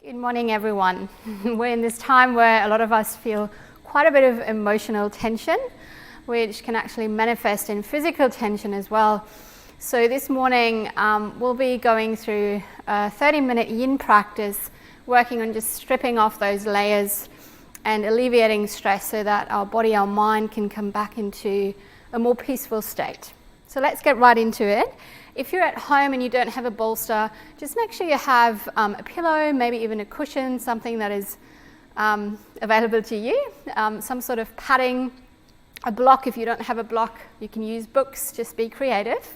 Good morning, everyone. We're in this time where a lot of us feel quite a bit of emotional tension, which can actually manifest in physical tension as well. So this morning, we'll be going through a 30-minute yin practice, working on just stripping off those layers and alleviating stress so that our body, our mind can come back into a more peaceful state. So let's get right into it. If you're at home and you don't have a bolster, just make sure you have a pillow, maybe even a cushion, something that is available to you, some sort of padding, a block. If you don't have a block, you can use books, just be creative.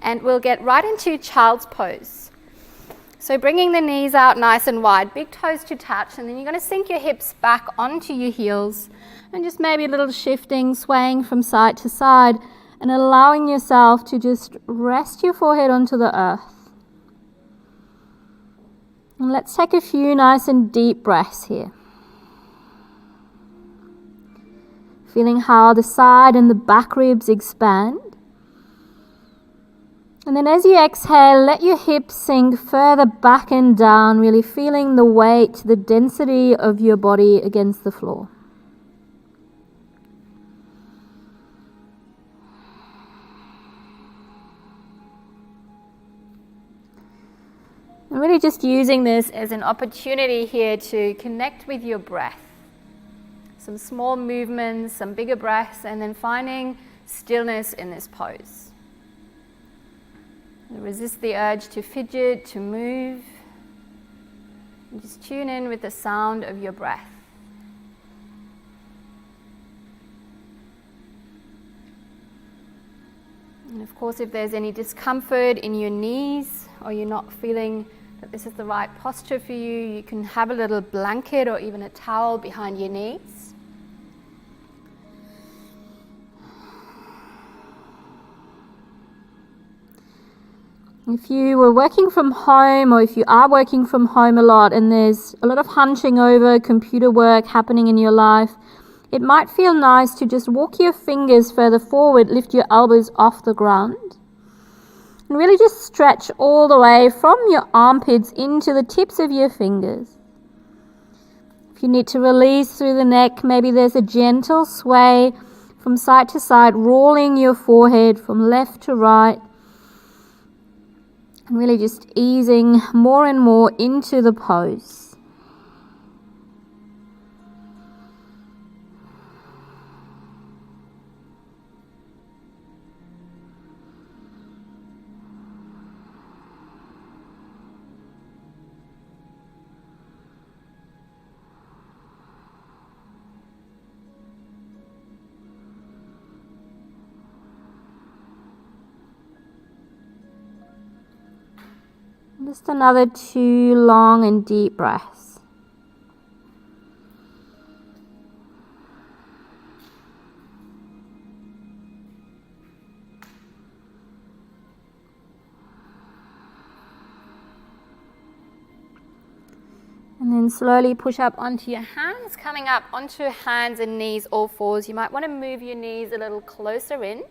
And we'll get right into child's pose. So bringing the knees out nice and wide, big toes to touch, and then you're going to sink your hips back onto your heels and just maybe a little shifting, swaying from side to side, and allowing yourself to just rest your forehead onto the earth. And let's take a few nice and deep breaths here. Feeling how the side and the back ribs expand. And then as you exhale, let your hips sink further back and down, really feeling the weight, the density of your body against the floor. I'm really just using this as an opportunity here to connect with your breath. Some small movements, some bigger breaths, and then finding stillness in this pose. Resist the urge to fidget, to move. And just tune in with the sound of your breath. And of course, if there's any discomfort in your knees, or you're not feeling that this is the right posture for you, you can have a little blanket or even a towel behind your knees. If you were working from home, or if you are working from home a lot and there's a lot of hunching over computer work happening in your life, it might feel nice to just walk your fingers further forward, lift your elbows off the ground. And really just stretch all the way from your armpits into the tips of your fingers. If you need to release through the neck, maybe there's a gentle sway from side to side, rolling your forehead from left to right. And really just easing more and more into the pose. Just another 2 long and deep breaths. And then slowly push up onto your hands, coming up onto hands and knees, all fours. You might want to move your knees a little closer in.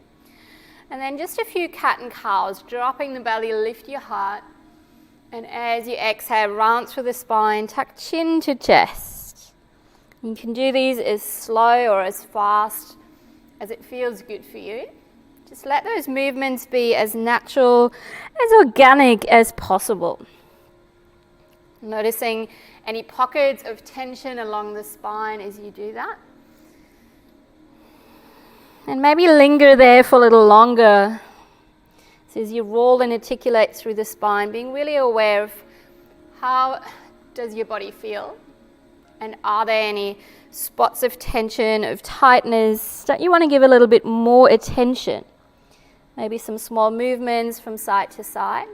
And then just a few cat and cows, dropping the belly, lift your heart. And as you exhale, round through the spine, tuck chin to chest. You can do these as slow or as fast as it feels good for you. Just let those movements be as natural, as organic as possible. Noticing any pockets of tension along the spine as you do that. And maybe linger there for a little longer. As you roll and articulate through the spine, being really aware of how does your body feel, and are there any spots of tension, of tightness that you want to give a little bit more attention. Maybe some small movements from side to side.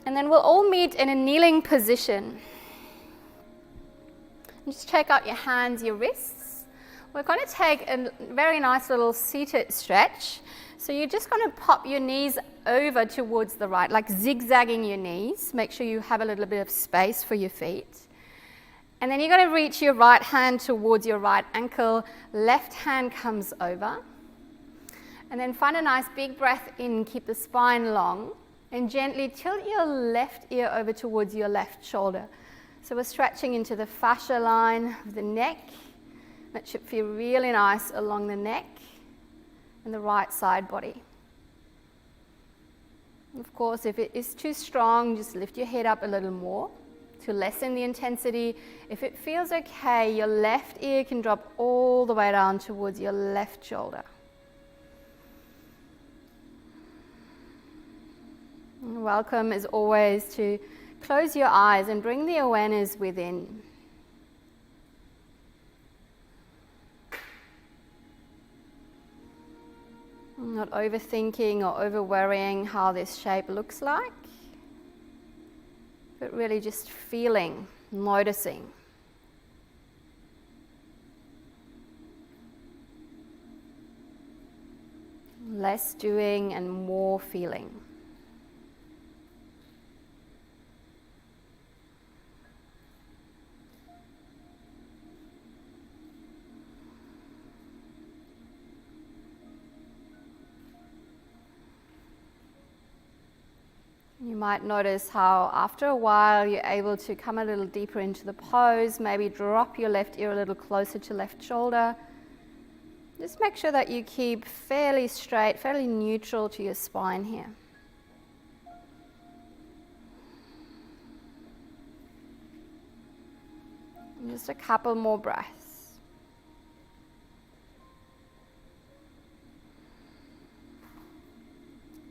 And then we'll all meet in a kneeling position. And just check out your hands, your wrists. We're going to take a very nice little seated stretch. So you're just going to pop your knees over towards the right, like zigzagging your knees. Make sure you have a little bit of space for your feet. And then you're going to reach your right hand towards your right ankle. Left hand comes over. And then find a nice big breath in. Keep the spine long. And gently tilt your left ear over towards your left shoulder. So we're stretching into the fascia line of the neck. That should feel really nice along the neck and the right side body. Of course, if it is too strong, just lift your head up a little more to lessen the intensity. If it feels okay, your left ear can drop all the way down towards your left shoulder. And welcome, as always, to close your eyes and bring the awareness within. Not overthinking or over-worrying how this shape looks like, but really just feeling, noticing. Less doing and more feeling. You might notice how after a while you're able to come a little deeper into the pose, maybe drop your left ear a little closer to left shoulder. Just make sure that you keep fairly straight, fairly neutral to your spine here. And just a couple more breaths.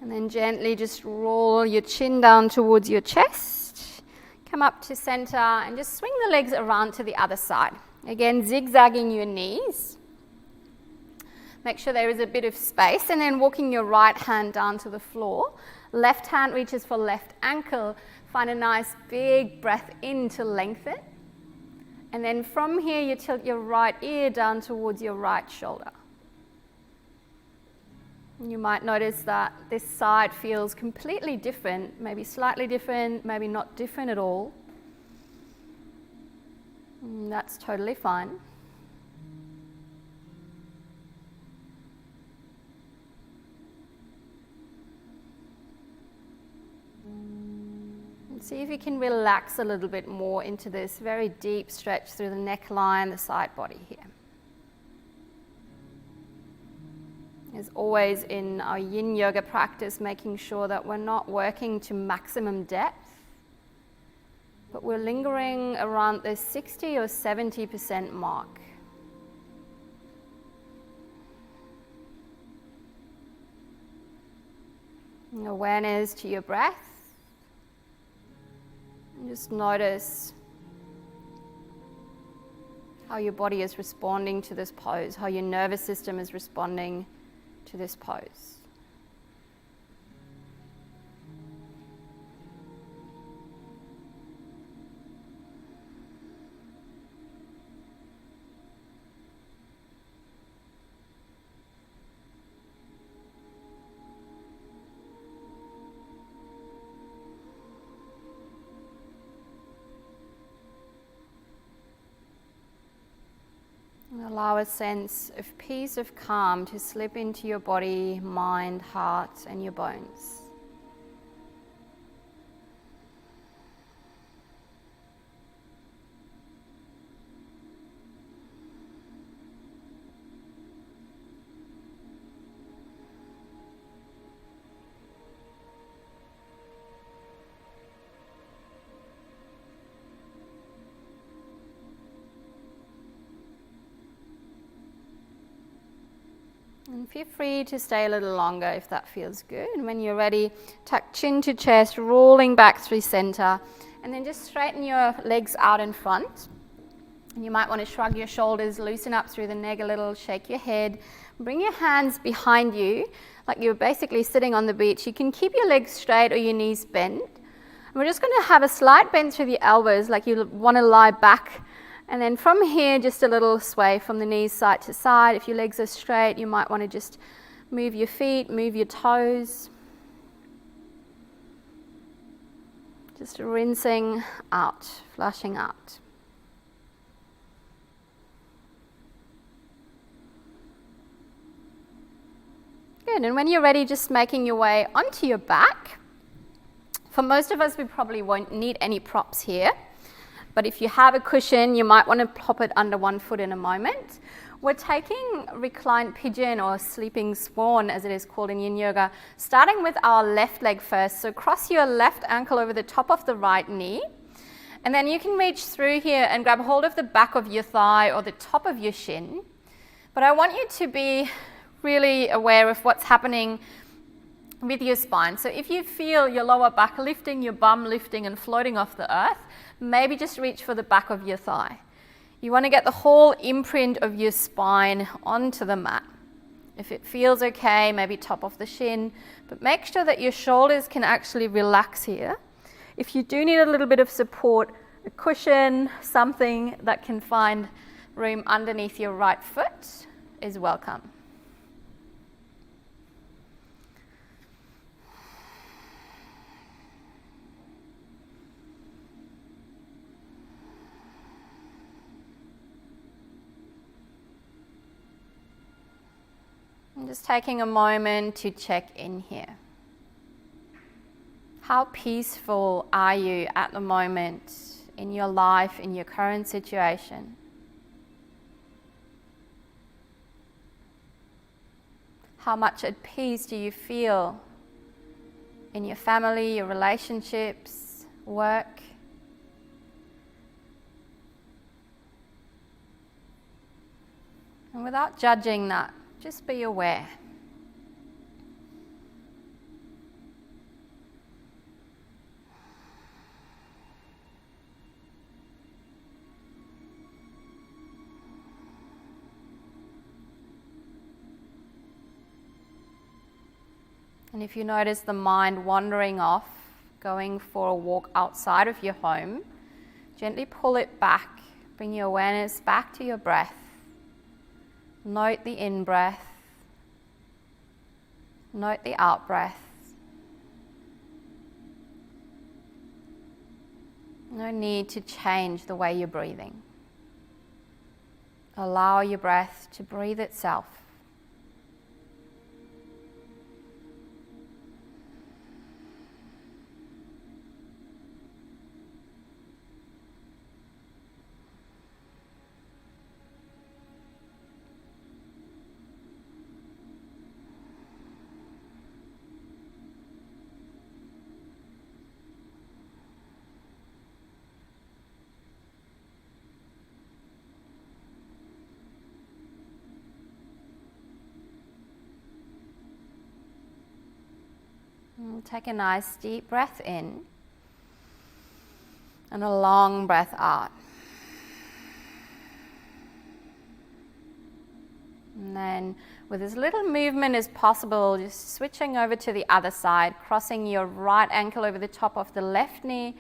And then gently just roll your chin down towards your chest. Come up to center and just swing the legs around to the other side. Again, zigzagging your knees. Make sure there is a bit of space, and then walking your right hand down to the floor. Left hand reaches for left ankle. Find a nice big breath in to lengthen. And then from here, you tilt your right ear down towards your right shoulder. You might notice that this side feels completely different, maybe slightly different, maybe not different at all. And that's totally fine. And see if you can relax a little bit more into this very deep stretch through the neckline, the side body here. As always in our Yin Yoga practice, making sure that we're not working to maximum depth, but we're lingering around the 60 or 70% mark. And awareness to your breath. And just notice how your body is responding to this pose, how your nervous system is responding to this pose. And allow a sense of peace, of calm to slip into your body, mind, heart, and your bones. And feel free to stay a little longer if that feels good. And when you're ready, tuck chin to chest, rolling back through center, and then just straighten your legs out in front. And you might want to shrug your shoulders, loosen up through the neck a little, shake your head. Bring your hands behind you, like you're basically sitting on the beach. You can keep your legs straight or your knees bent. And we're just going to have a slight bend through the elbows, like you want to lie back. And then from here, just a little sway from the knees side to side. If your legs are straight, you might want to just move your feet, move your toes. Just rinsing out, flushing out. Good, and when you're ready, just making your way onto your back. For most of us, we probably won't need any props here. But if you have a cushion, you might want to pop it under one foot in a moment. We're taking reclined pigeon or sleeping swan, as it is called in Yin Yoga, starting with our left leg first. So cross your left ankle over the top of the right knee. And then you can reach through here and grab hold of the back of your thigh or the top of your shin. But I want you to be really aware of what's happening with your spine. So if you feel your lower back lifting, your bum lifting and floating off the earth, maybe just reach for the back of your thigh. You want to get the whole imprint of your spine onto the mat. If it feels okay, maybe top of the shin, but make sure that your shoulders can actually relax here. If you do need a little bit of support, a cushion, something that can find room underneath your right foot is welcome. I'm just taking a moment to check in here. How peaceful are you at the moment in your life, in your current situation? How much at peace do you feel in your family, your relationships, work? And without judging that, just be aware. And if you notice the mind wandering off, going for a walk outside of your home, gently pull it back. Bring your awareness back to your breath. Note the in-breath. Note the out-breath. No need to change the way you're breathing. Allow your breath to breathe itself. Take a nice deep breath in and a long breath out. And then with as little movement as possible, just switching over to the other side, crossing your right ankle over the top of the left knee,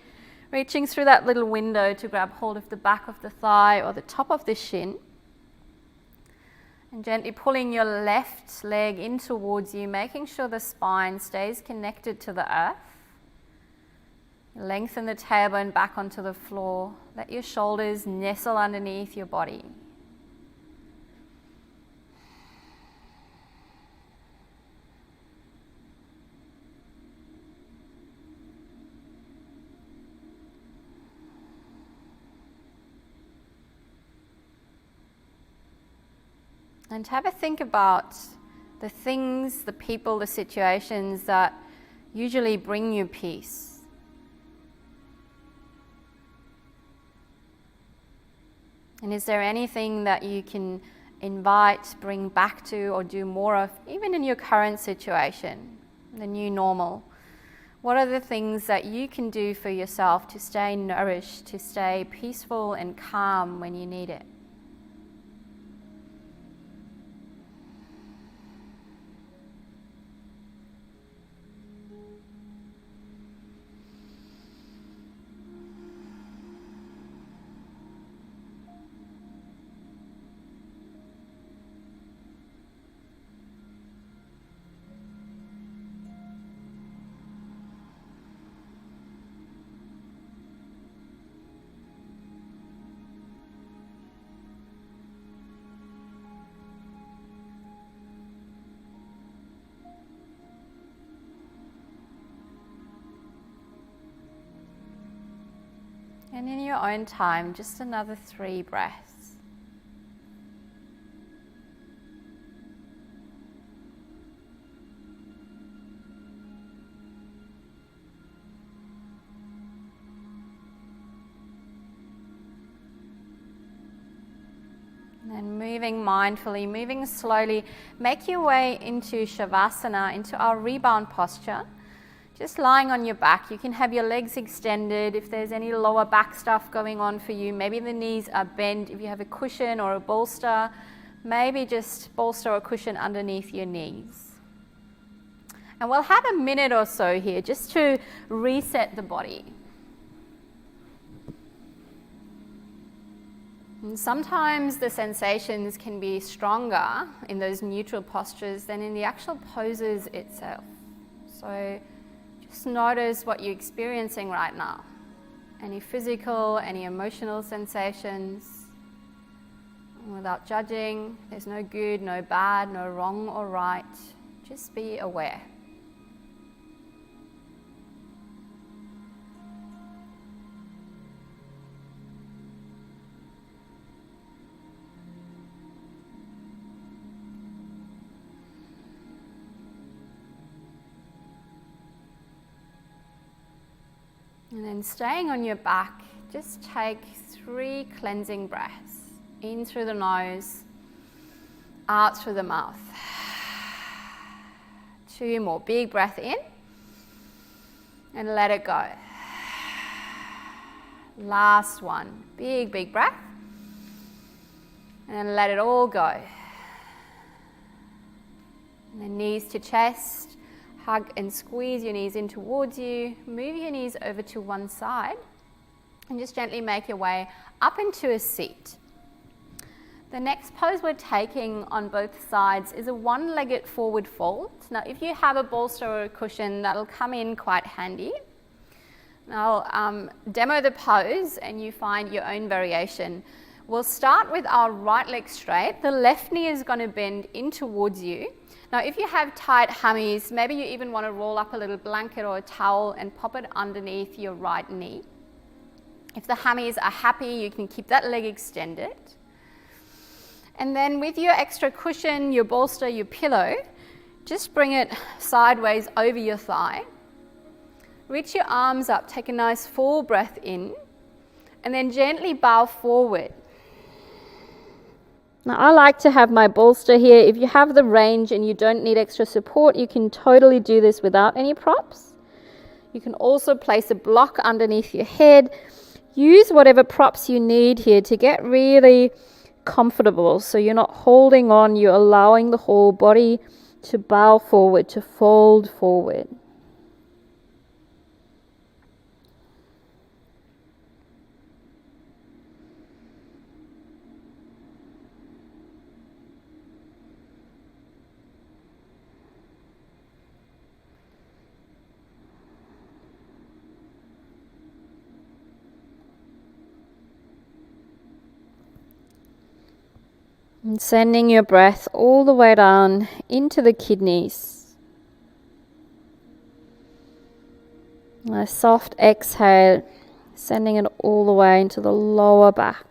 reaching through that little window to grab hold of the back of the thigh or the top of the shin. And gently pulling your left leg in towards you, making sure the spine stays connected to the earth. Lengthen the tailbone back onto the floor. Let your shoulders nestle underneath your body. And have a think about the things, the people, the situations that usually bring you peace. And is there anything that you can invite, bring back to, or do more of, even in your current situation, the new normal? What are the things that you can do for yourself to stay nourished, to stay peaceful and calm when you need it? And in your own time, just another 3 breaths. And moving mindfully, moving slowly, make your way into Savasana, into our rebound posture. Just lying on your back. You can have your legs extended if there's any lower back stuff going on for you. Maybe the knees are bent. If you have a cushion or a bolster, maybe just bolster or cushion underneath your knees. And we'll have a minute or so here just to reset the body. And sometimes the sensations can be stronger in those neutral postures than in the actual poses itself. So just notice what you're experiencing right now. Any physical, any emotional sensations. Without judging, there's no good, no bad, no wrong or right. Just be aware. And then staying on your back, just take 3 cleansing breaths. In through the nose, out through the mouth. 2 more. Big breath in. And let it go. Last one. Big breath. And then let it all go. And then knees to chest. Hug and squeeze your knees in towards you. Move your knees over to one side. And just gently make your way up into a seat. The next pose we're taking on both sides is a one-legged forward fold. Now, if you have a bolster or a cushion, that'll come in quite handy. I'll demo the pose and you find your own variation. We'll start with our right leg straight. The left knee is going to bend in towards you. Now, if you have tight hammies, maybe you even want to roll up a little blanket or a towel and pop it underneath your right knee. If the hammies are happy, you can keep that leg extended. And then with your extra cushion, your bolster, your pillow, just bring it sideways over your thigh. Reach your arms up, take a nice full breath in, and then gently bow forward. Now, I like to have my bolster here. If you have the range and you don't need extra support, you can totally do this without any props. You can also place a block underneath your head. Use whatever props you need here to get really comfortable. So you're not holding on, you're allowing the whole body to bow forward, to fold forward. And sending your breath all the way down into the kidneys. A soft exhale, sending it all the way into the lower back.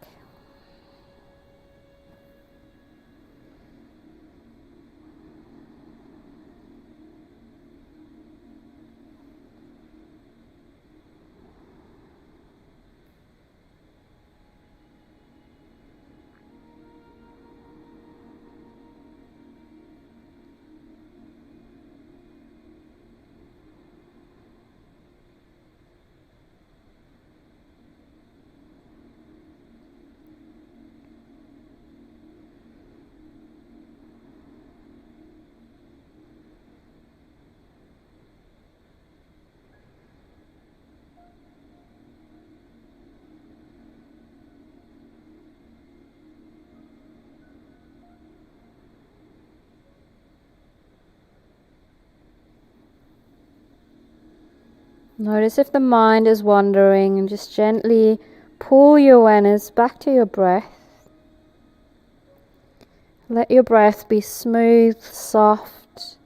Notice if the mind is wandering and just gently pull your awareness back to your breath. Let your breath be smooth, soft,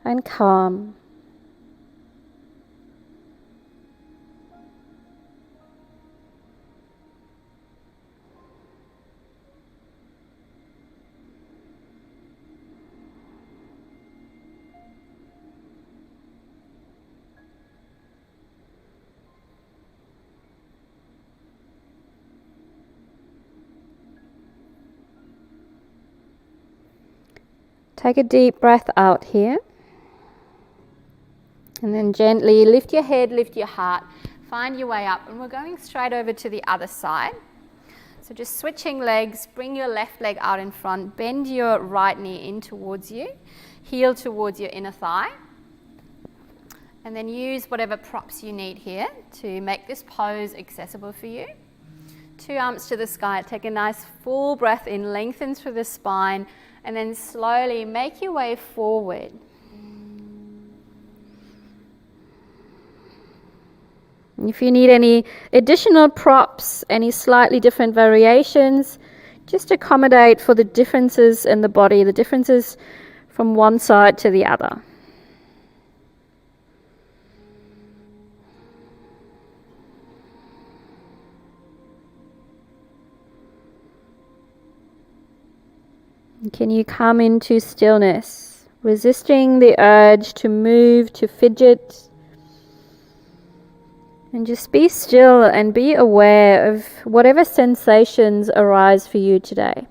and calm. Take a deep breath out here. And then gently lift your head, lift your heart, find your way up. And we're going straight over to the other side. So just switching legs, bring your left leg out in front, bend your right knee in towards you, heel towards your inner thigh. And then use whatever props you need here to make this pose accessible for you. 2 arms to the sky, take a nice full breath in, lengthen through the spine, and then slowly make your way forward. If you need any additional props, any slightly different variations, just accommodate for the differences in the body, the differences from one side to the other. Can you come into stillness, resisting the urge to move, to fidget? And just be still and be aware of whatever sensations arise for you today.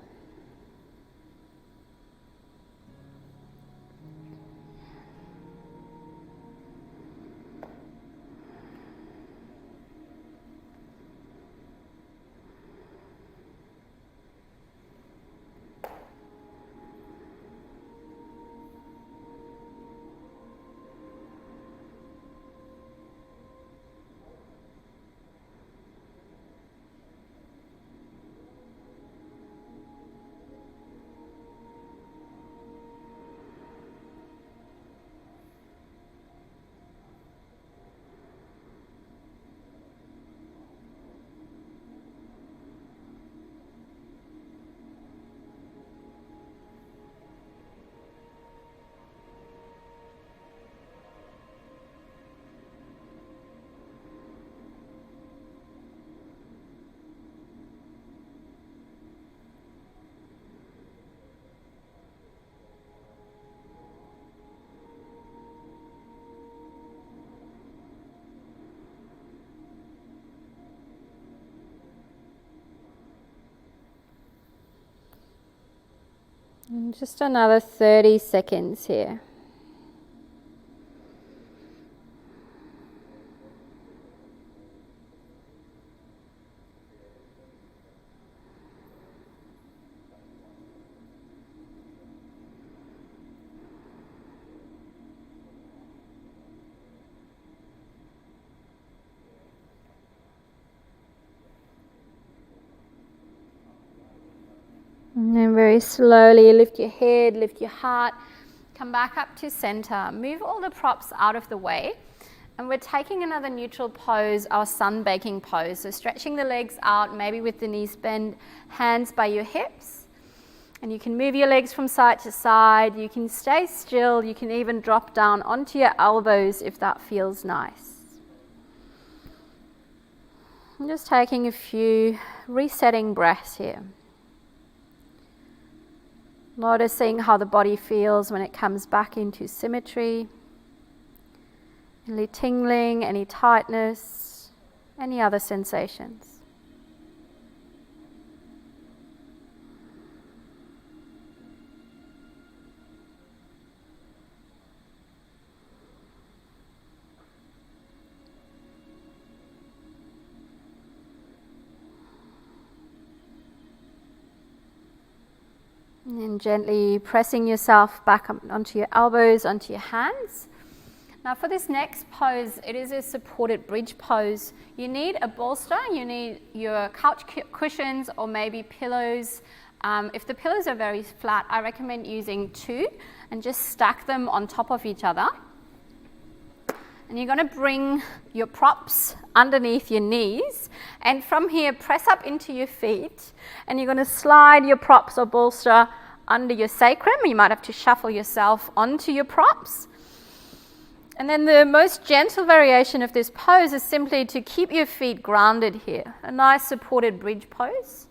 And just another 30 seconds here. And then very slowly lift your head, lift your heart, come back up to center. Move all the props out of the way. And we're taking another neutral pose, our sun baking pose. So stretching the legs out, maybe with the knees bent, hands by your hips. And you can move your legs from side to side. You can stay still. You can even drop down onto your elbows if that feels nice. I'm just taking a few resetting breaths here. Noticing how the body feels when it comes back into symmetry. Any tingling, any tightness, any other sensations. And then gently pressing yourself back up onto your elbows, onto your hands. Now for this next pose, it is a supported bridge pose. You need a bolster, you need your couch cushions or maybe pillows. If the pillows are very flat, I recommend using 2 and just stack them on top of each other. And you're going to bring your props underneath your knees, and from here press up into your feet, and you're going to slide your props or bolster under your sacrum. You might have to shuffle yourself onto your props. And then the most gentle variation of this pose is simply to keep your feet grounded here, a nice supported bridge pose.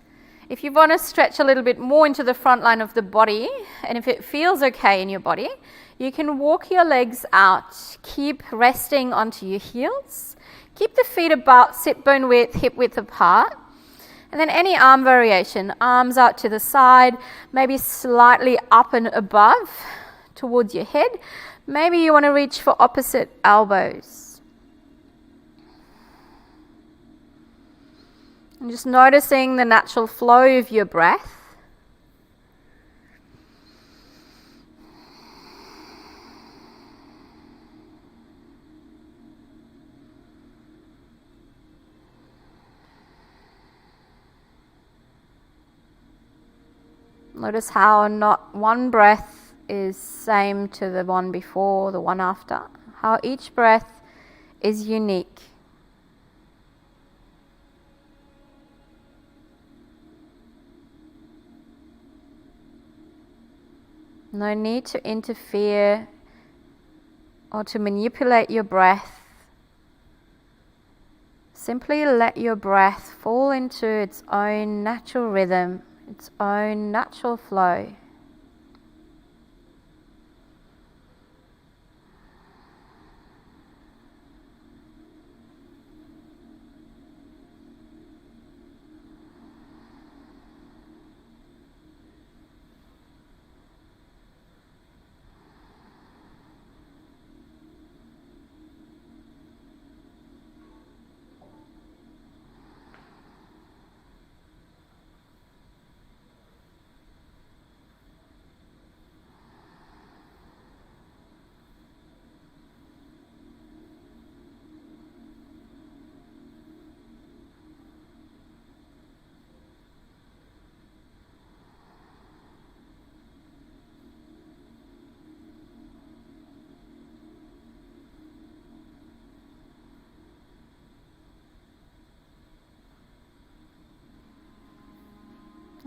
If you want to stretch a little bit more into the front line of the body, and if it feels okay in your body, you can walk your legs out. Keep resting onto your heels. Keep the feet about sit bone width, hip width apart. And then any arm variation, arms out to the side, maybe slightly up and above towards your head. Maybe you want to reach for opposite elbows. And just noticing the natural flow of your breath. Notice how not one breath is same to the one before, the one after. How each breath is unique. No need to interfere or to manipulate your breath. Simply let your breath fall into its own natural rhythm, its own natural flow.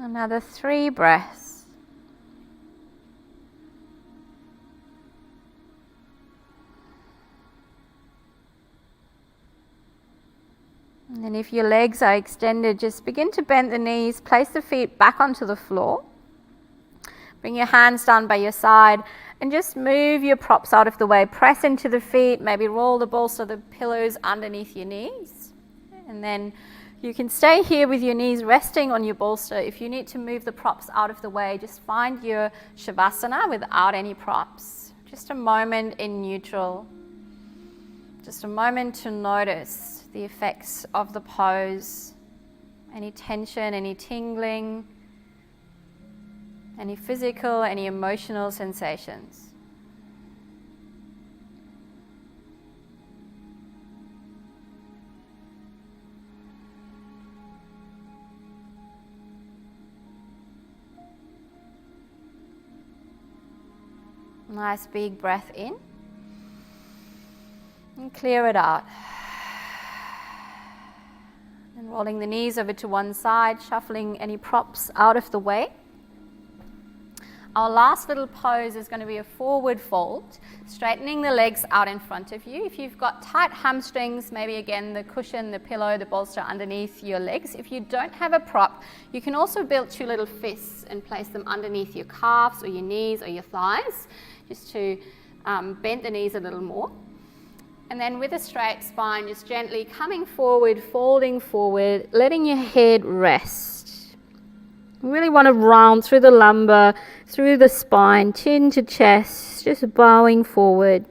Another 3 breaths. And then if your legs are extended, just begin to bend the knees, place the feet back onto the floor. Bring your hands down by your side and just move your props out of the way. Press into the feet, maybe roll the bolster, the pillows underneath your knees. And then you can stay here with your knees resting on your bolster. If you need to move the props out of the way, just find your Savasana without any props. Just a moment in neutral. Just a moment to notice the effects of the pose. Any tension, any tingling, any physical, any emotional sensations. Nice big breath in and clear it out. And rolling the knees over to one side, shuffling any props out of the way. Our last little pose is going to be a forward fold, straightening the legs out in front of you. If you've got tight hamstrings, maybe again the cushion, the pillow, the bolster underneath your legs. If you don't have a prop, you can also build 2 little fists and place them underneath your calves or your knees or your thighs, just to bend the knees a little more. And then with a straight spine, just gently coming forward, folding forward, letting your head rest. You really want to round through the lumbar, through the spine, chin to chest, just bowing forward.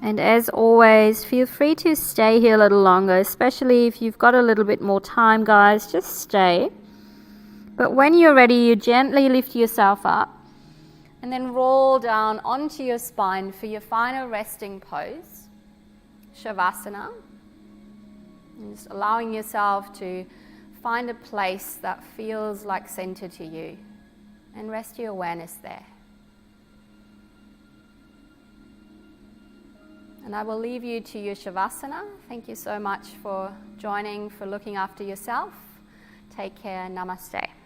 And as always, feel free to stay here a little longer, especially if you've got a little bit more time, guys, just stay. But when you're ready, you gently lift yourself up and then roll down onto your spine for your final resting pose, Savasana. And just allowing yourself to find a place that feels like center to you and rest your awareness there. And I will leave you to your Savasana. Thank you so much for joining, for looking after yourself. Take care. Namaste.